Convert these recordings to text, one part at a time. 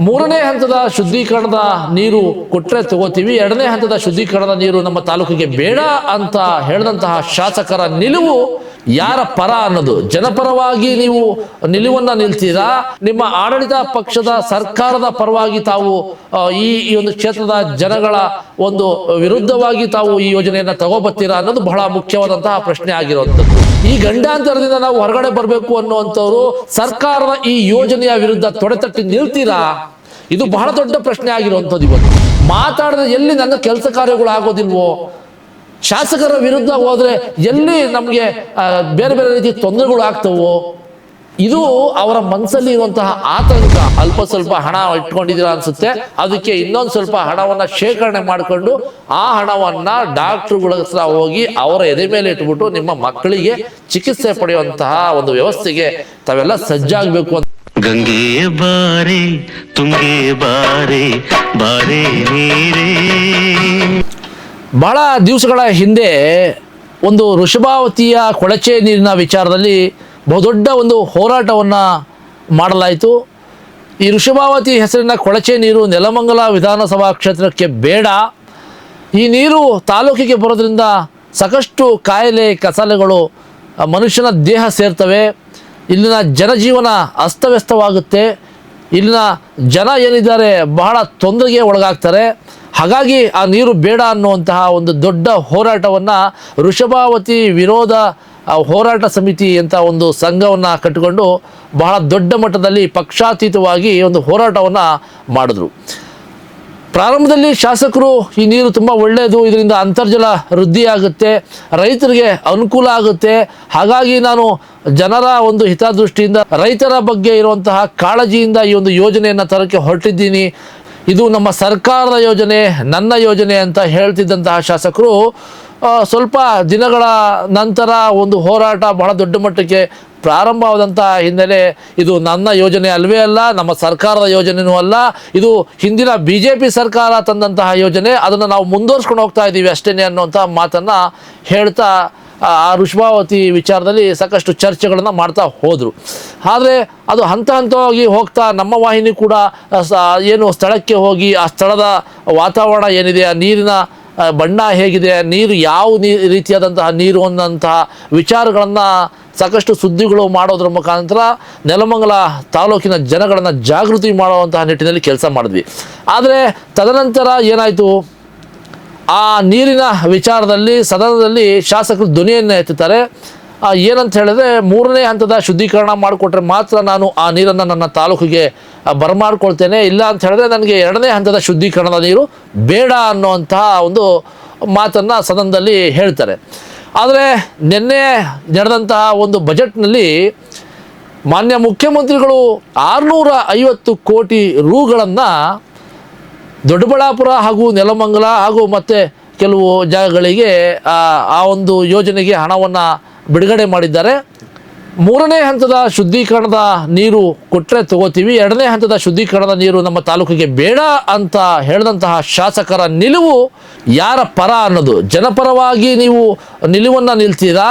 ಮೂರನೇ ಹಂತದ ಶುದ್ಧೀಕರಣದ ನೀರು ಕೊಟ್ಟರೆ ತಗೋತೀವಿ, ಎರಡನೇ ಹಂತದ ಶುದ್ಧೀಕರಣದ ನೀರು ನಮ್ಮ ತಾಲೂಕಿಗೆ ಬೇಡ ಅಂತ ಹೇಳಿದಂತಹ ಶಾಸಕರ ನಿಲುವು ಯಾರ ಪರ ಅನ್ನೋದು, ಜನಪರವಾಗಿ ನೀವು ನಿಲುವನ್ನ ನಿಲ್ತೀರಾ, ನಿಮ್ಮ ಆಡಳಿತ ಪಕ್ಷದ ಸರ್ಕಾರದ ಪರವಾಗಿ ತಾವು ಈ ಒಂದು ಕ್ಷೇತ್ರದ ಜನಗಳ ಒಂದು ವಿರುದ್ಧವಾಗಿ ತಾವು ಈ ಯೋಜನೆಯನ್ನ ತಗೋಬತ್ತೀರಾ ಅನ್ನೋದು ಬಹಳ ಮುಖ್ಯವಾದಂತಹ ಪ್ರಶ್ನೆ ಆಗಿರುವಂಥದ್ದು. ಈ ಗಂಡಾಂತರದಿಂದ ನಾವು ಹೊರಗಡೆ ಬರಬೇಕು ಅನ್ನುವಂಥವ್ರು ಸರ್ಕಾರದ ಈ ಯೋಜನೆಯ ವಿರುದ್ಧ ತೊಡೆತಟ್ಟಿ ನಿಲ್ತೀರಾ? ಇದು ಬಹಳ ದೊಡ್ಡ ಪ್ರಶ್ನೆ ಆಗಿರುವಂಥದ್ದು. ಇವತ್ತು ಮಾತಾಡಿದ್ರೆ ಎಲ್ಲಿ ನನ್ನ ಕೆಲಸ ಕಾರ್ಯಗಳು ಆಗೋದಿಲ್ವೋ, ಶಾಸಕರ ವಿರುದ್ಧ ಹೋದ್ರೆ ಎಲ್ಲಿ ನಮಗೆ ಬೇರೆ ಬೇರೆ ರೀತಿ ತೊಂದರೆಗಳು ಆಗ್ತವೋ, ಇದು ಅವರ ಮನಸ್ಸಲ್ಲಿ ಇರುವಂತಹ ಆತಂಕ. ಅಲ್ಪ ಸ್ವಲ್ಪ ಹಣ ಇಟ್ಕೊಂಡಿದ್ದೀರಾ ಅನ್ಸುತ್ತೆ, ಅದಕ್ಕೆ ಇನ್ನೊಂದು ಸ್ವಲ್ಪ ಹಣವನ್ನ ಶೇಖರಣೆ ಮಾಡಿಕೊಂಡು ಆ ಹಣವನ್ನ ಡಾಕ್ಟರ್ಗಳ ಹತ್ರ ಹೋಗಿ ಅವರ ಎದೆ ಮೇಲೆ ಇಟ್ಬಿಟ್ಟು ನಿಮ್ಮ ಮಕ್ಕಳಿಗೆ ಚಿಕಿತ್ಸೆ ಪಡೆಯುವಂತಹ ಒಂದು ವ್ಯವಸ್ಥೆಗೆ ತಾವೆಲ್ಲ ಸಜ್ಜಾಗಬೇಕು ಅಂತ. ಗಂಗೆ ಬಾರೆ ತುಂಗೆ ಬಾರೆ ಬಾರೆ ನೀರೇ. ಬಹಳ ದಿವಸಗಳ ಹಿಂದೆ ಒಂದು ವೃಷಭಾವತಿಯ ಕೊಳಚೆ ನೀರಿನ ವಿಚಾರದಲ್ಲಿ ಬಹುದೊಡ್ಡ ಒಂದು ಹೋರಾಟವನ್ನು ಮಾಡಲಾಯಿತು. ಈ ವೃಷಭಾವತಿ ಹೆಸರಿನ ಕೊಳಚೆ ನೀರು ನೆಲಮಂಗಲ ವಿಧಾನಸಭಾ ಕ್ಷೇತ್ರಕ್ಕೆ ಬೇಡ, ಈ ನೀರು ತಾಲೂಕಿಗೆ ಬರೋದ್ರಿಂದ ಸಾಕಷ್ಟು ಕಾಯಿಲೆ ಕಸಾಲೆಗಳು ಮನುಷ್ಯನ ದೇಹ ಸೇರ್ತವೆ, ಇಲ್ಲಿನ ಜನಜೀವನ ಅಸ್ತವ್ಯಸ್ತವಾಗುತ್ತೆ, ಇಲ್ಲಿನ ಜನ ಏನಿದ್ದಾರೆ ಬಹಳ ತೊಂದರೆಗೆ ಒಳಗಾಗ್ತಾರೆ, ಹಾಗಾಗಿ ಆ ನೀರು ಬೇಡ ಅನ್ನುವಂತಹ ಒಂದು ದೊಡ್ಡ ಹೋರಾಟವನ್ನು ವೃಷಭಾವತಿ ವಿರೋಧ ಹೋರಾಟ ಸಮಿತಿ ಅಂತ ಒಂದು ಸಂಘವನ್ನು ಕಟ್ಟಿಕೊಂಡು ಬಹಳ ದೊಡ್ಡ ಮಟ್ಟದಲ್ಲಿ ಪಕ್ಷಾತೀತವಾಗಿ ಒಂದು ಹೋರಾಟವನ್ನು ಮಾಡಿದ್ರು. ಪ್ರಾರಂಭದಲ್ಲಿ ಶಾಸಕರು ಈ ನೀರು ತುಂಬ ಒಳ್ಳೆಯದು, ಇದರಿಂದ ಅಂತರ್ಜಲ ವೃದ್ಧಿ ಆಗುತ್ತೆ, ರೈತರಿಗೆ ಅನುಕೂಲ ಆಗುತ್ತೆ, ಹಾಗಾಗಿ ನಾನು ಜನರ ಒಂದು ಹಿತದೃಷ್ಟಿಯಿಂದ ರೈತರ ಬಗ್ಗೆ ಇರುವಂತಹ ಕಾಳಜಿಯಿಂದ ಈ ಒಂದು ಯೋಜನೆಯನ್ನು ತರಕ್ಕೆ ಹೊರಟಿದ್ದೀನಿ, ಇದು ನಮ್ಮ ಸರ್ಕಾರದ ಯೋಜನೆ, ನನ್ನ ಯೋಜನೆ ಅಂತ ಹೇಳ್ತಿದ್ದಂತಹ ಶಾಸಕರು ಸ್ವಲ್ಪ ದಿನಗಳ ನಂತರ ಒಂದು ಹೋರಾಟ ಬಹಳ ದೊಡ್ಡ ಮಟ್ಟಕ್ಕೆ ಪ್ರಾರಂಭವಾದಂತಹ ಹಿನ್ನೆಲೆ ಇದು ನನ್ನ ಯೋಜನೆ ಅಲ್ವೇ ಅಲ್ಲ, ನಮ್ಮ ಸರ್ಕಾರದ ಯೋಜನೆಯೂ ಅಲ್ಲ, ಇದು ಹಿಂದಿನ BJP ಸರ್ಕಾರ ತಂದಂತಹ ಯೋಜನೆ, ಅದನ್ನು ನಾವು ಮುಂದುವರ್ಸ್ಕೊಂಡು ಹೋಗ್ತಾ ಇದ್ದೀವಿ ಅಷ್ಟೇ ಅನ್ನುವಂಥ ಮಾತನ್ನು ಹೇಳ್ತಾ ಆ ವೃಷಭಾವತಿ ವಿಚಾರದಲ್ಲಿ ಸಾಕಷ್ಟು ಚರ್ಚೆಗಳನ್ನು ಮಾಡ್ತಾ ಹೋದರು. ಆದರೆ ಅದು ಹಂತ ಹಂತವಾಗಿ ಹೋಗ್ತಾ ನಮ್ಮ ವಾಹಿನಿ ಕೂಡ ಏನು ಸ್ಥಳಕ್ಕೆ ಹೋಗಿ ಆ ಸ್ಥಳದ ವಾತಾವರಣ ಏನಿದೆ, ಆ ನೀರಿನ ಬಣ್ಣ ಹೇಗಿದೆ, ನೀರು ಯಾವ ರೀತಿಯಾದಂತಹ ನೀರು ಅನ್ನೋಂತಹ ವಿಚಾರಗಳನ್ನು ಸಾಕಷ್ಟು ಸುದ್ದಿಗಳು ಮಾಡೋದ್ರ ಮುಖಾಂತರ ನೆಲಮಂಗಲ ತಾಲೂಕಿನ ಜನಗಳನ್ನು ಜಾಗೃತಿ ಮಾಡುವಂತಹ ನಿಟ್ಟಿನಲ್ಲಿ ಕೆಲಸ ಮಾಡಿದ್ವಿ. ಆದರೆ ತದನಂತರ ಏನಾಯಿತು, ಆ ನೀರಿನ ವಿಚಾರದಲ್ಲಿ ಸದನದಲ್ಲಿ ಶಾಸಕರು ಧ್ವನಿಯನ್ನು ಎತ್ತುತ್ತಾರೆ. ಏನಂತ ಹೇಳಿದ್ರೆ, ಮೂರನೇ ಹಂತದ ಶುದ್ಧೀಕರಣ ಮಾಡಿಕೊಟ್ರೆ ಮಾತ್ರ ನಾನು ಆ ನೀರನ್ನು ನನ್ನ ತಾಲೂಕಿಗೆ ಬರಮಾಡ್ಕೊಳ್ತೇನೆ, ಇಲ್ಲ ಅಂತ ಹೇಳಿದ್ರೆ ನನಗೆ ಎರಡನೇ ಹಂತದ ಶುದ್ಧೀಕರಣದ ನೀರು ಬೇಡ ಅನ್ನುವಂತಹ ಒಂದು ಮಾತನ್ನು ಸದನದಲ್ಲಿ ಹೇಳ್ತಾರೆ. ಆದರೆ ನಿನ್ನೆ ನಡೆದಂತಹ ಒಂದು ಬಜೆಟ್ನಲ್ಲಿ ಮಾನ್ಯ ಮುಖ್ಯಮಂತ್ರಿಗಳು 650 ಕೋಟಿ ರೂಗಳನ್ನು ದೊಡ್ಡಬಳ್ಳಾಪುರ ಹಾಗೂ ನೆಲಮಂಗಲ ಹಾಗೂ ಮತ್ತು ಕೆಲವು ಜಾಗಗಳಿಗೆ ಆ ಒಂದು ಯೋಜನೆಗೆ ಹಣವನ್ನು ಬಿಡುಗಡೆ ಮಾಡಿದ್ದಾರೆ. ಮೂರನೇ ಹಂತದ ಶುದ್ಧೀಕರಣದ ನೀರು ಕೊಟ್ಟರೆ ತಗೋತೀವಿ, ಎರಡನೇ ಹಂತದ ಶುದ್ಧೀಕರಣದ ನೀರು ನಮ್ಮ ತಾಲೂಕಿಗೆ ಬೇಡ ಅಂತ ಹೇಳಿದಂತಹ ಶಾಸಕರ ನಿಲುವು ಯಾರ ಪರ ಅನ್ನೋದು, ಜನಪರವಾಗಿ ನೀವು ನಿಲುವನ್ನು ನಿಲ್ತೀರಾ,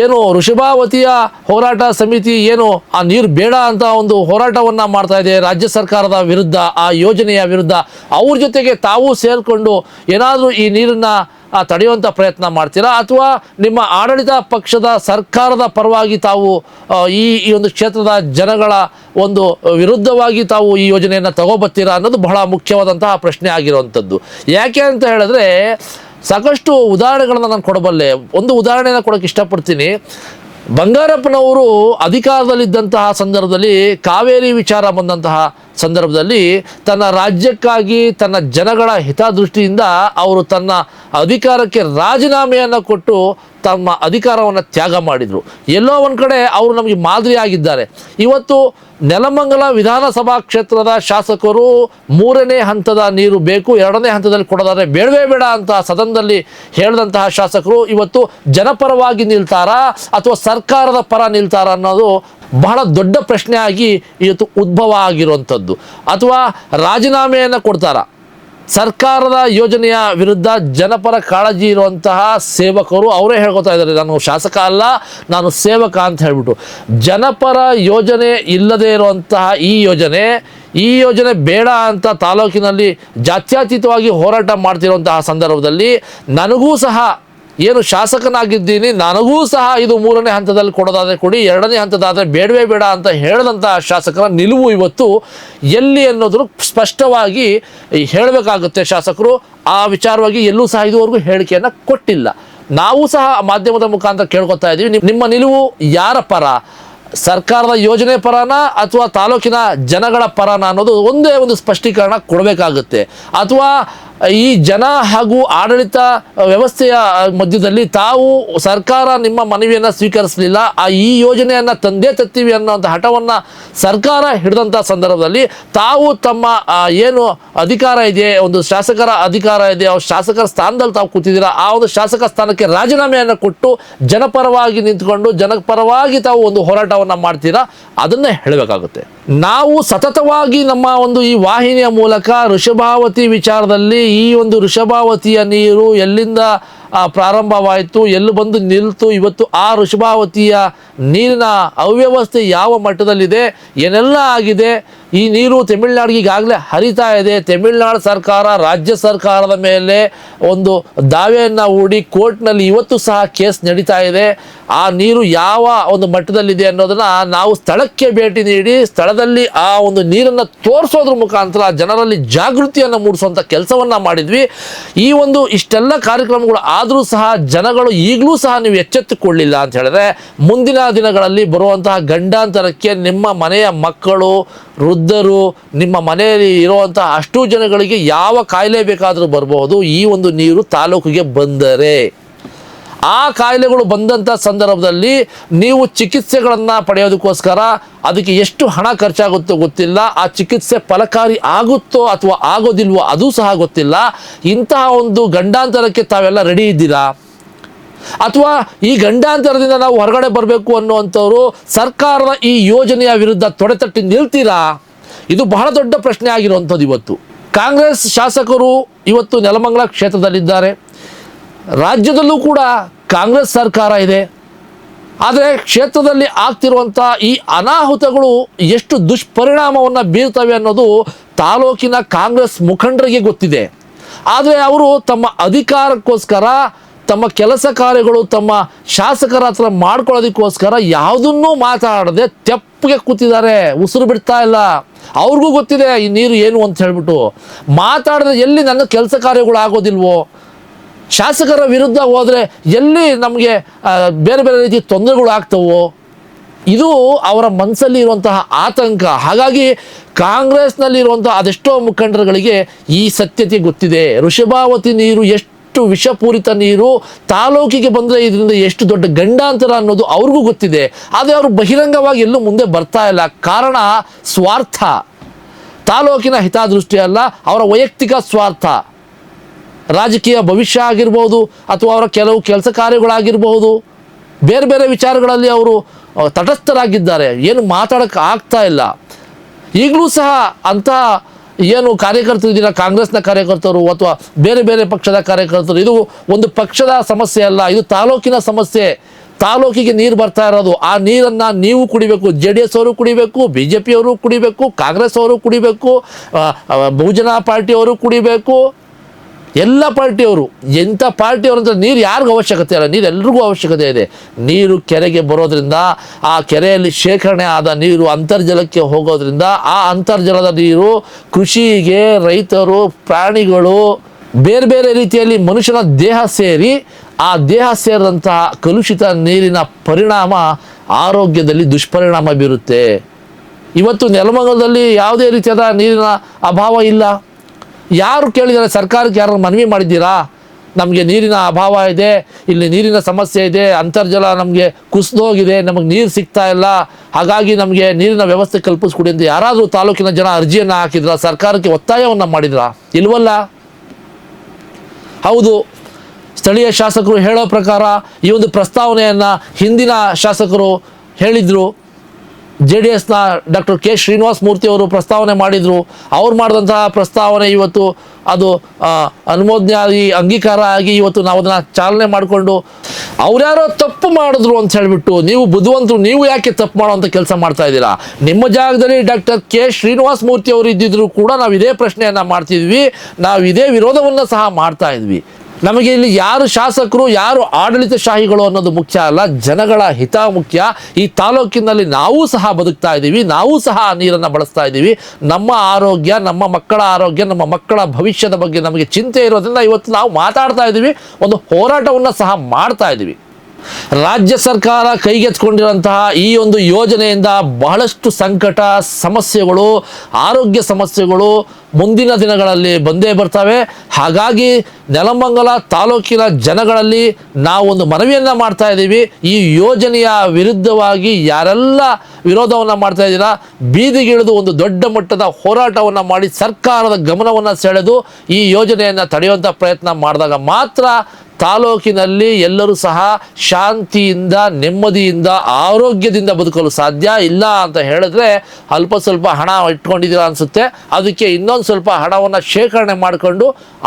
ಏನು ವೃಷಭಾವತಿಯ ಹೋರಾಟ ಸಮಿತಿ ಏನು ಆ ನೀರು ಬೇಡ ಅಂತ ಒಂದು ಹೋರಾಟವನ್ನು ಮಾಡ್ತಾ ಇದೆ ರಾಜ್ಯ ಸರ್ಕಾರದ ವಿರುದ್ಧ, ಆ ಯೋಜನೆಯ ವಿರುದ್ಧ, ಅವ್ರ ಜೊತೆಗೆ ತಾವು ಸೇರಿಕೊಂಡು ಏನಾದರೂ ಈ ನೀರನ್ನು ತಡೆಯುವಂಥ ಪ್ರಯತ್ನ ಮಾಡ್ತೀರಾ, ಅಥವಾ ನಿಮ್ಮ ಆಡಳಿತ ಪಕ್ಷದ ಸರ್ಕಾರದ ಪರವಾಗಿ ತಾವು ಈ ಒಂದು ಕ್ಷೇತ್ರದ ಜನಗಳ ಒಂದು ವಿರುದ್ಧವಾಗಿ ತಾವು ಈ ಯೋಜನೆಯನ್ನು ತಗೋಬತ್ತೀರಾ ಅನ್ನೋದು ಬಹಳ ಮುಖ್ಯವಾದಂತಹ ಪ್ರಶ್ನೆ ಆಗಿರುವಂಥದ್ದು. ಯಾಕೆ ಅಂತ ಹೇಳಿದ್ರೆ ಸಾಕಷ್ಟು ಉದಾಹರಣೆಗಳನ್ನು ನಾನು ಕೊಡಬಲ್ಲೆ. ಒಂದು ಉದಾಹರಣೆಯನ್ನು ಕೊಡೋಕ್ಕೆ ಇಷ್ಟಪಡ್ತೀನಿ. ಬಂಗಾರಪ್ಪನವರು ಅಧಿಕಾರದಲ್ಲಿದ್ದಂತಹ ಸಂದರ್ಭದಲ್ಲಿ ಕಾವೇರಿ ವಿಚಾರ ಬಂದಂತಹ ಸಂದರ್ಭದಲ್ಲಿ ತನ್ನ ರಾಜ್ಯಕ್ಕಾಗಿ ತನ್ನ ಜನಗಳ ಹಿತದೃಷ್ಟಿಯಿಂದ ಅವರು ತನ್ನ ಅಧಿಕಾರಕ್ಕೆ ರಾಜೀನಾಮೆಯನ್ನು ಕೊಟ್ಟು ತಮ್ಮ ಅಧಿಕಾರವನ್ನು ತ್ಯಾಗ ಮಾಡಿದರು. ಎಲ್ಲೋ ಒಂದು ಕಡೆ ಅವರು ನಮಗೆ ಮಾದರಿಯಾಗಿದ್ದಾರೆ. ಇವತ್ತು ನೆಲಮಂಗಲ ವಿಧಾನಸಭಾ ಕ್ಷೇತ್ರದ ಶಾಸಕರು ಮೂರನೇ ಹಂತದ ನೀರು ಬೇಕು, ಎರಡನೇ ಹಂತದಲ್ಲಿ ಕೊಡೋದಾದರೆ ಬೇಡವೇ ಬೇಡ ಅಂತ ಸದನದಲ್ಲಿ ಹೇಳಿದಂತಹ ಶಾಸಕರು ಇವತ್ತು ಜನಪರವಾಗಿ ನಿಲ್ತಾರಾ ಅಥವಾ ಸರ್ಕಾರದ ಪರ ನಿಲ್ತಾರಾ ಅನ್ನೋದು ಬಹಳ ದೊಡ್ಡ ಪ್ರಶ್ನೆ ಆಗಿ ಇವತ್ತು ಉದ್ಭವ ಆಗಿರುವಂಥದ್ದು. ಅಥವಾ ರಾಜೀನಾಮೆಯನ್ನು ಕೊಡ್ತಾರಾ? ಸರ್ಕಾರದ ಯೋಜನೆಯ ವಿರುದ್ಧ ಜನಪರ ಕಾಳಜಿ ಇರುವಂತಹ ಸೇವಕರು ಅವರೇ ಹೇಳ್ಕೊತಾ ಇದ್ದಾರೆ, ನಾನು ಶಾಸಕ ಅಲ್ಲ, ನಾನು ಸೇವಕ ಅಂತ ಹೇಳ್ಬಿಟ್ಟು. ಜನಪರ ಯೋಜನೆ ಇಲ್ಲದೇ ಇರುವಂತಹ ಈ ಯೋಜನೆ ಈ ಯೋಜನೆ ಬೇಡ ಅಂತ ತಾಲೂಕಿನಲ್ಲಿ ಜಾತ್ಯತೀತವಾಗಿ ಹೋರಾಟ ಮಾಡ್ತಿರುವಂತಹ ಸಂದರ್ಭದಲ್ಲಿ ನನಗೂ ಸಹ ಏನು ಶಾಸಕನಾಗಿದ್ದೀನಿ, ನನಗೂ ಸಹ ಇದು 3ನೇ ಹಂತದಲ್ಲಿ ಕೊಡೋದಾದರೆ ಕೊಡಿ, 2ನೇ ಹಂತದಾದರೆ ಬೇಡವೇ ಬೇಡ ಅಂತ ಹೇಳಿದಂಥ ಶಾಸಕರ ನಿಲುವು ಇವತ್ತು ಎಲ್ಲಿ ಅನ್ನೋದ್ರ ಸ್ಪಷ್ಟವಾಗಿ ಹೇಳಬೇಕಾಗುತ್ತೆ. ಶಾಸಕರು ಆ ವಿಚಾರವಾಗಿ ಎಲ್ಲೂ ಸಹ ಇದುವರೆಗೂ ಹೇಳಿಕೆಯನ್ನು ಕೊಟ್ಟಿಲ್ಲ. ನಾವು ಸಹ ಮಾಧ್ಯಮದ ಮುಖಾಂತರ ಕೇಳ್ಕೊತಾ ಇದ್ದೀವಿ, ನಿಮ್ಮ ನಿಲುವು ಯಾರ ಪರ, ಸರ್ಕಾರದ ಯೋಜನೆ ಪರನ ಅಥವಾ ತಾಲೂಕಿನ ಜನಗಳ ಪರನ ಅನ್ನೋದು ಒಂದೇ ಒಂದು ಸ್ಪಷ್ಟೀಕರಣ ಕೊಡಬೇಕಾಗುತ್ತೆ. ಅಥವಾ ಈ ಜನ ಹಾಗೂ ಆಡಳಿತ ವ್ಯವಸ್ಥೆಯ ಮಧ್ಯದಲ್ಲಿ ತಾವು ಸರ್ಕಾರ ನಿಮ್ಮ ಮನವಿಯನ್ನು ಸ್ವೀಕರಿಸಲಿಲ್ಲ, ಈ ಯೋಜನೆಯನ್ನು ತಂದೇ ತತ್ತೀವಿ ಅನ್ನೋಂಥ ಹಠವನ್ನು ಸರ್ಕಾರ ಹಿಡಿದಂಥ ಸಂದರ್ಭದಲ್ಲಿ ತಾವು ತಮ್ಮ ಏನು ಅಧಿಕಾರ ಇದೆ, ಒಂದು ಶಾಸಕರ ಅಧಿಕಾರ ಇದೆ, ಅವ್ರ ಶಾಸಕರ ಸ್ಥಾನದಲ್ಲಿ ತಾವು ಕೂತಿದ್ದೀರಾ, ಆ ಒಂದು ಶಾಸಕ ಸ್ಥಾನಕ್ಕೆ ರಾಜೀನಾಮೆಯನ್ನು ಕೊಟ್ಟು ಜನಪರವಾಗಿ ನಿಂತ್ಕೊಂಡು ಜನಪರವಾಗಿ ತಾವು ಒಂದು ಹೋರಾಟವನ್ನು ಮಾಡ್ತೀರಾ, ಅದನ್ನೇ ಹೇಳಬೇಕಾಗುತ್ತೆ. ನಾವು ಸತತವಾಗಿ ನಮ್ಮ ಒಂದು ಈ ವಾಹಿನಿಯ ಮೂಲಕ ವೃಷಭಾವತಿ ವಿಚಾರದಲ್ಲಿ ಈ ಒಂದು ವೃಷಭಾವತಿಯ ನೀರು ಎಲ್ಲಿಂದ ಪ್ರಾರಂಭವಾಯಿತು, ಎಲ್ಲಿ ಬಂದು ನಿಲ್ತು, ಇವತ್ತು ಆ ವೃಷಭಾವತಿಯ ನೀರಿನ ಅವ್ಯವಸ್ಥೆ ಯಾವ ಮಟ್ಟದಲ್ಲಿದೆ, ಏನೆಲ್ಲ ಆಗಿದೆ, ಈ ನೀರು ತಮಿಳುನಾಡಿಗೆ ಈಗಾಗಲೇ ಹರಿತಾ ಇದೆ. ತಮಿಳುನಾಡು ಸರ್ಕಾರ ರಾಜ್ಯ ಸರ್ಕಾರದ ಮೇಲೆ ಒಂದು ದಾವೆಯನ್ನು ಹೂಡಿ ಕೋರ್ಟ್ನಲ್ಲಿ ಇವತ್ತು ಸಹ ಕೇಸ್ ನಡೀತಾ ಇದೆ. ಆ ನೀರು ಯಾವ ಒಂದು ಮಟ್ಟದಲ್ಲಿದೆ ಅನ್ನೋದನ್ನು ನಾವು ಸ್ಥಳಕ್ಕೆ ಭೇಟಿ ನೀಡಿ ಸ್ಥಳದಲ್ಲಿ ಆ ಒಂದು ನೀರನ್ನು ತೋರಿಸೋದ್ರ ಮುಖಾಂತರ ಜನರಲ್ಲಿ ಜಾಗೃತಿಯನ್ನು ಮೂಡಿಸುವಂಥ ಕೆಲಸವನ್ನು ಮಾಡಿದ್ವಿ. ಈ ಒಂದು ಇಷ್ಟೆಲ್ಲ ಕಾರ್ಯಕ್ರಮಗಳು ಆದರೂ ಸಹ ಜನಗಳು ಈಗಲೂ ಸಹ ನೀವು ಎಚ್ಚೆತ್ತುಕೊಳ್ಳಿಲ್ಲ ಅಂತ ಹೇಳಿದ್ರೆ ಮುಂದಿನ ದಿನಗಳಲ್ಲಿ ಬರುವಂತಹ ಗಂಡಾಂತರಕ್ಕೆ ನಿಮ್ಮ ಮನೆಯ ಮಕ್ಕಳು, ವೃದ್ಧರು, ನಿಮ್ಮ ಮನೆಯಲ್ಲಿ ಇರುವಂತಹ ಅಷ್ಟು ಜನಗಳಿಗೆ ಯಾವ ಕಾಯಿಲೆ ಬೇಕಾದರೂ ಬರಬಹುದು ಈ ಒಂದು ನೀರು ತಾಲೂಕಿಗೆ ಬಂದರೆ. ಆ ಕಾಯಿಲೆಗಳು ಬಂದಂಥ ಸಂದರ್ಭದಲ್ಲಿ ನೀವು ಚಿಕಿತ್ಸೆಗಳನ್ನು ಪಡೆಯೋದಕ್ಕೋಸ್ಕರ ಅದಕ್ಕೆ ಎಷ್ಟು ಹಣ ಖರ್ಚಾಗುತ್ತೋ ಗೊತ್ತಿಲ್ಲ, ಆ ಚಿಕಿತ್ಸೆ ಫಲಕಾರಿ ಆಗುತ್ತೋ ಅಥವಾ ಆಗೋದಿಲ್ವೋ ಅದು ಸಹ ಗೊತ್ತಿಲ್ಲ. ಇಂತಹ ಒಂದು ಗಂಡಾಂತರಕ್ಕೆ ತಾವೆಲ್ಲ ರೆಡಿ ಇದ್ದೀರಾ? ಅಥವಾ ಈ ಗಂಡಾಂತರದಿಂದ ನಾವು ಹೊರಗಡೆ ಬರಬೇಕು ಅನ್ನುವಂಥವ್ರು ಸರ್ಕಾರದ ಈ ಯೋಜನೆಯ ವಿರುದ್ಧ ತೊಡೆತಟ್ಟಿ ನಿಲ್ತೀರಾ? ಇದು ಬಹಳ ದೊಡ್ಡ ಪ್ರಶ್ನೆ ಆಗಿರುವಂಥದ್ದು. ಇವತ್ತು ಕಾಂಗ್ರೆಸ್ ಶಾಸಕರು ಇವತ್ತು ನೆಲಮಂಗಲ ಕ್ಷೇತ್ರದಲ್ಲಿದ್ದಾರೆ, ರಾಜ್ಯದಲ್ಲೂ ಕೂಡ ಕಾಂಗ್ರೆಸ್ ಸರ್ಕಾರ ಇದೆ. ಆದರೆ ಕ್ಷೇತ್ರದಲ್ಲಿ ಆಗ್ತಿರುವಂಥ ಈ ಅನಾಹುತಗಳು ಎಷ್ಟು ದುಷ್ಪರಿಣಾಮವನ್ನು ಬೀರ್ತವೆ ಅನ್ನೋದು ತಾಲೂಕಿನ ಕಾಂಗ್ರೆಸ್ ಮುಖಂಡರಿಗೆ ಗೊತ್ತಿದೆ. ಆದರೆ ಅವರು ತಮ್ಮ ಅಧಿಕಾರಕ್ಕೋಸ್ಕರ, ತಮ್ಮ ಕೆಲಸ ಕಾರ್ಯಗಳು, ತಮ್ಮ ಶಾಸಕರ ಹತ್ರ ಮಾಡ್ಕೊಳ್ಳೋದಕ್ಕೋಸ್ಕರ ಯಾವುದನ್ನೂ ಮಾತಾಡದೆ ತೆಪ್ಪಗೆ ಕೂತಿದ್ದಾರೆ, ಉಸಿರು ಬಿಡ್ತಾ ಇಲ್ಲ. ಅವ್ರಿಗೂ ಗೊತ್ತಿದೆ ಈ ನೀರು ಏನು ಅಂತ ಹೇಳ್ಬಿಟ್ಟು. ಮಾತಾಡಿದ್ರೆ ಎಲ್ಲಿ ನನ್ನ ಕೆಲಸ ಕಾರ್ಯಗಳು ಆಗೋದಿಲ್ವೋ, ಶಾಸಕರ ವಿರುದ್ಧ ಹೋದರೆ ಎಲ್ಲಿ ನಮಗೆ ಬೇರೆ ಬೇರೆ ರೀತಿ ತೊಂದರೆಗಳು ಆಗ್ತವೋ, ಇದು ಅವರ ಮನಸ್ಸಲ್ಲಿ ಇರುವಂತಹ ಆತಂಕ. ಹಾಗಾಗಿ ಕಾಂಗ್ರೆಸ್ನಲ್ಲಿರುವಂತಹ ಅದೆಷ್ಟೋ ಮುಖಂಡರುಗಳಿಗೆ ಈ ಸತ್ಯತೆ ಗೊತ್ತಿದೆ. ವೃಷಭಾವತಿ ನೀರು ಎಷ್ಟು ವಿಷಪೂರಿತ ನೀರು, ತಾಲೂಕಿಗೆ ಬಂದರೆ ಇದರಿಂದ ಎಷ್ಟು ದೊಡ್ಡ ಗಂಡಾಂತರ ಅನ್ನೋದು ಅವ್ರಿಗೂ ಗೊತ್ತಿದೆ. ಆದರೆ ಅವರು ಬಹಿರಂಗವಾಗಿ ಎಲ್ಲೂ ಮುಂದೆ ಬರ್ತಾ ಇಲ್ಲ. ಕಾರಣ ಸ್ವಾರ್ಥ, ತಾಲೂಕಿನ ಹಿತದೃಷ್ಟಿ ಅಲ್ಲ, ಅವರ ವೈಯಕ್ತಿಕ ಸ್ವಾರ್ಥ. ರಾಜಕೀಯ ಭವಿಷ್ಯ ಆಗಿರ್ಬೋದು ಅಥವಾ ಅವರ ಕೆಲವು ಕೆಲಸ ಕಾರ್ಯಗಳಾಗಿರ್ಬೋದು, ಬೇರೆ ಬೇರೆ ವಿಚಾರಗಳಲ್ಲಿ ಅವರು ತಟಸ್ಥರಾಗಿದ್ದಾರೆ, ಏನು ಮಾತಾಡೋಕ್ಕೆ ಆಗ್ತಾ ಇಲ್ಲ. ಈಗಲೂ ಸಹ ಅಂಥ ಏನು ಕಾರ್ಯಕರ್ತರು ಇದ್ದೀರಾ, ಕಾಂಗ್ರೆಸ್ನ ಕಾರ್ಯಕರ್ತರು ಅಥವಾ ಬೇರೆ ಬೇರೆ ಪಕ್ಷದ ಕಾರ್ಯಕರ್ತರು, ಇದು ಒಂದು ಪಕ್ಷದ ಸಮಸ್ಯೆ ಅಲ್ಲ, ಇದು ತಾಲೂಕಿನ ಸಮಸ್ಯೆ. ತಾಲೂಕಿಗೆ ನೀರು ಬರ್ತಾ ಇರೋದು, ಆ ನೀರನ್ನು ನೀವು ಕುಡಿಬೇಕು, JDS ಅವರು ಕುಡಿಬೇಕು, BJP ಅವರು ಕುಡಿಬೇಕು, ಕಾಂಗ್ರೆಸ್ ಅವರು ಕುಡಿಬೇಕು, ಬಹುಜನ ಪಾರ್ಟಿಯವರು ಕುಡಿಬೇಕು, ಎಲ್ಲ ಪಾರ್ಟಿಯವರು. ಎಂಥ ಪಾರ್ಟಿಯವರು ಅಂತ ನೀರು ಯಾರಿಗೂ ಅವಶ್ಯಕತೆ ಇಲ್ಲ, ನೀರು ಎಲ್ರಿಗೂ ಅವಶ್ಯಕತೆ ಇದೆ. ನೀರು ಕೆರೆಗೆ ಬರೋದ್ರಿಂದ, ಆ ಕೆರೆಯಲ್ಲಿ ಶೇಖರಣೆ ಆದ ನೀರು ಅಂತರ್ಜಲಕ್ಕೆ ಹೋಗೋದ್ರಿಂದ, ಆ ಅಂತರ್ಜಲದ ನೀರು ಕೃಷಿಗೆ, ರೈತರು, ಪ್ರಾಣಿಗಳು, ಬೇರೆ ಬೇರೆ ರೀತಿಯಲ್ಲಿ ಮನುಷ್ಯನ ದೇಹ ಸೇರಿ, ಆ ದೇಹ ಸೇರಿದಂತಹ ಕಲುಷಿತ ನೀರಿನ ಪರಿಣಾಮ ಆರೋಗ್ಯದಲ್ಲಿ ದುಷ್ಪರಿಣಾಮ ಬೀರುತ್ತೆ. ಇವತ್ತು ನೆಲಮಂಗಲದಲ್ಲಿ ಯಾವುದೇ ರೀತಿಯಾದ ನೀರಿನ ಅಭಾವ ಇಲ್ಲ. ಯಾರು ಕೇಳಿದ್ದಾರೆ? ಸರ್ಕಾರಕ್ಕೆ ಯಾರು ಮನವಿ ಮಾಡಿದ್ದೀರಾ? ನಮಗೆ ನೀರಿನ ಅಭಾವ ಇದೆ, ಇಲ್ಲಿ ನೀರಿನ ಸಮಸ್ಯೆ ಇದೆ, ಅಂತರ್ಜಲ ನಮಗೆ ಕುಸಿದೋಗಿದೆ, ನಮಗೆ ನೀರು ಸಿಗ್ತಾ ಇಲ್ಲ, ಹಾಗಾಗಿ ನಮಗೆ ನೀರಿನ ವ್ಯವಸ್ಥೆ ಕಲ್ಪಿಸ್ಕೊಡಿ ಅಂತ ಯಾರಾದರೂ ತಾಲೂಕಿನ ಜನ ಅರ್ಜಿಯನ್ನು ಹಾಕಿದ್ರಾ? ಸರ್ಕಾರಕ್ಕೆ ಒತ್ತಾಯವನ್ನು ಮಾಡಿದ್ರಾ? ಇಲ್ವಲ್ಲ. ಹೌದು, ಸ್ಥಳೀಯ ಶಾಸಕರು ಹೇಳೋ ಪ್ರಕಾರ ಈ ಒಂದು ಪ್ರಸ್ತಾವನೆಯನ್ನು ಹಿಂದಿನ ಶಾಸಕರು ಹೇಳಿದರು. JDSನ ಡಾಕ್ಟರ್ ಕೆ ಶ್ರೀನಿವಾಸ ಮೂರ್ತಿ ಅವರು ಪ್ರಸ್ತಾವನೆ ಮಾಡಿದರು. ಅವ್ರು ಮಾಡಿದಂತಹ ಪ್ರಸ್ತಾವನೆ ಇವತ್ತು ಅದು ಅನುಮೋದನೆ ಆಗಿ ಅಂಗೀಕಾರ ಆಗಿ ಇವತ್ತು ನಾವು ಅದನ್ನು ಚಾಲನೆ ಮಾಡಿಕೊಂಡು ಅವ್ರ್ಯಾರೋ ತಪ್ಪು ಮಾಡಿದ್ರು ಅಂತ ಹೇಳಿಬಿಟ್ಟು ನೀವು ಬುದ್ಧಿವಂತರು, ನೀವು ಯಾಕೆ ತಪ್ಪು ಮಾಡೋವಂಥ ಕೆಲಸ ಮಾಡ್ತಾ ಇದ್ದೀರಾ? ನಿಮ್ಮ ಜಾಗದಲ್ಲಿ ಡಾಕ್ಟರ್ ಕೆ ಶ್ರೀನಿವಾಸ ಮೂರ್ತಿ ಅವರು ಇದ್ದಿದ್ರು ಕೂಡ ನಾವು ಇದೇ ಪ್ರಶ್ನೆಯನ್ನು ಮಾಡ್ತಿದ್ವಿ, ನಾವು ಇದೇ ವಿರೋಧವನ್ನು ಸಹ ಮಾಡ್ತಾ ಇದ್ವಿ. ನಮಗೆ ಇಲ್ಲಿ ಯಾರು ಶಾಸಕರು ಯಾರು ಆಡಳಿತಶಾಹಿಗಳು ಅನ್ನೋದು ಮುಖ್ಯ ಅಲ್ಲ, ಜನಗಳ ಹಿತ ಮುಖ್ಯ. ಈ ತಾಲೂಕಿನಲ್ಲಿ ನಾವು ಸಹ ಬದುಕ್ತಾ ಇದ್ದೀವಿ, ನಾವು ಸಹ ನೀರನ್ನು ಬಳಸ್ತಾ ಇದ್ದೀವಿ. ನಮ್ಮ ಆರೋಗ್ಯ, ನಮ್ಮ ಮಕ್ಕಳ ಆರೋಗ್ಯ, ನಮ್ಮ ಮಕ್ಕಳ ಭವಿಷ್ಯದ ಬಗ್ಗೆ ನಮಗೆ ಚಿಂತೆ ಇರೋದ್ರಿಂದ ಇವತ್ತು ನಾವು ಮಾತಾಡ್ತಾ ಇದ್ದೀವಿ, ಒಂದು ಹೋರಾಟವನ್ನು ಸಹ ಮಾಡ್ತಾ ಇದ್ದೀವಿ. ರಾಜ್ಯ ಸರ್ಕಾರ ಕೈಗೆತ್ತಿಕೊಂಡಿರುವಂತಹ ಈ ಒಂದು ಯೋಜನೆಯಿಂದ ಬಹಳಷ್ಟು ಸಂಕಟ, ಸಮಸ್ಯೆಗಳು, ಆರೋಗ್ಯ ಸಮಸ್ಯೆಗಳು ಮುಂದಿನ ದಿನಗಳಲ್ಲಿ ಬಂದೇ ಬರ್ತವೆ. ಹಾಗಾಗಿ ನೆಲಮಂಗಲ ತಾಲೂಕಿನ ಜನಗಳಲ್ಲಿ ನಾವು ಒಂದು ಮನವಿಯನ್ನು ಮಾಡ್ತಾ ಇದ್ದೀವಿ. ಈ ಯೋಜನೆಯ ವಿರುದ್ಧವಾಗಿ ಯಾರೆಲ್ಲ ವಿರೋಧವನ್ನು ಮಾಡ್ತಾ ಇದ್ದೀರಾ, ಬೀದಿಗಿಳಿದು ಒಂದು ದೊಡ್ಡ ಮಟ್ಟದ ಹೋರಾಟವನ್ನು ಮಾಡಿ ಸರ್ಕಾರದ ಗಮನವನ್ನು ಸೆಳೆದು ಈ ಯೋಜನೆಯನ್ನು ತಡೆಯುವಂಥ ಪ್ರಯತ್ನ ಮಾಡಿದಾಗ ಮಾತ್ರ ತಾಲೂಕಿನಲ್ಲಿ ಎಲ್ಲರೂ ಸಹ ಶಾಂತಿಯಿಂದ, ನೆಮ್ಮದಿಯಿಂದ, ಆರೋಗ್ಯದಿಂದ ಬದುಕಲು ಸಾಧ್ಯ. ಇಲ್ಲ ಅಂತ ಹೇಳಿದ್ರೆ ಅಲ್ಪ ಸ್ವಲ್ಪ ಹಣ ಇಟ್ಕೊಂಡಿದ್ದೀರಾ ಅನಿಸುತ್ತೆ, ಅದಕ್ಕೆ ಇನ್ನೊಂದು ಸ್ವಲ್ಪ ಹಣವನ್ನು ಶೇಖರಣೆ ಮಾಡಿಕೊಂಡು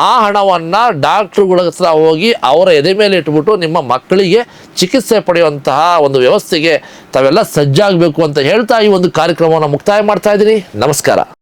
ಆ ಹಣವನ್ನು ಡಾಕ್ಟ್ರುಗಳ ಹತ್ರ ಹೋಗಿ ಅವರ ಎದೆ ಮೇಲೆ ಇಟ್ಬಿಟ್ಟು ನಿಮ್ಮ ಮಕ್ಕಳಿಗೆ ಚಿಕಿತ್ಸೆ ಪಡೆಯುವಂತಹ ಒಂದು ವ್ಯವಸ್ಥೆಗೆ ತಾವೆಲ್ಲ ಸಜ್ಜಾಗಬೇಕು ಅಂತ ಹೇಳ್ತಾ ಈ ಒಂದು ಕಾರ್ಯಕ್ರಮವನ್ನು ಮುಕ್ತಾಯ ಮಾಡ್ತಾ ಇದ್ದೀನಿ. ನಮಸ್ಕಾರ.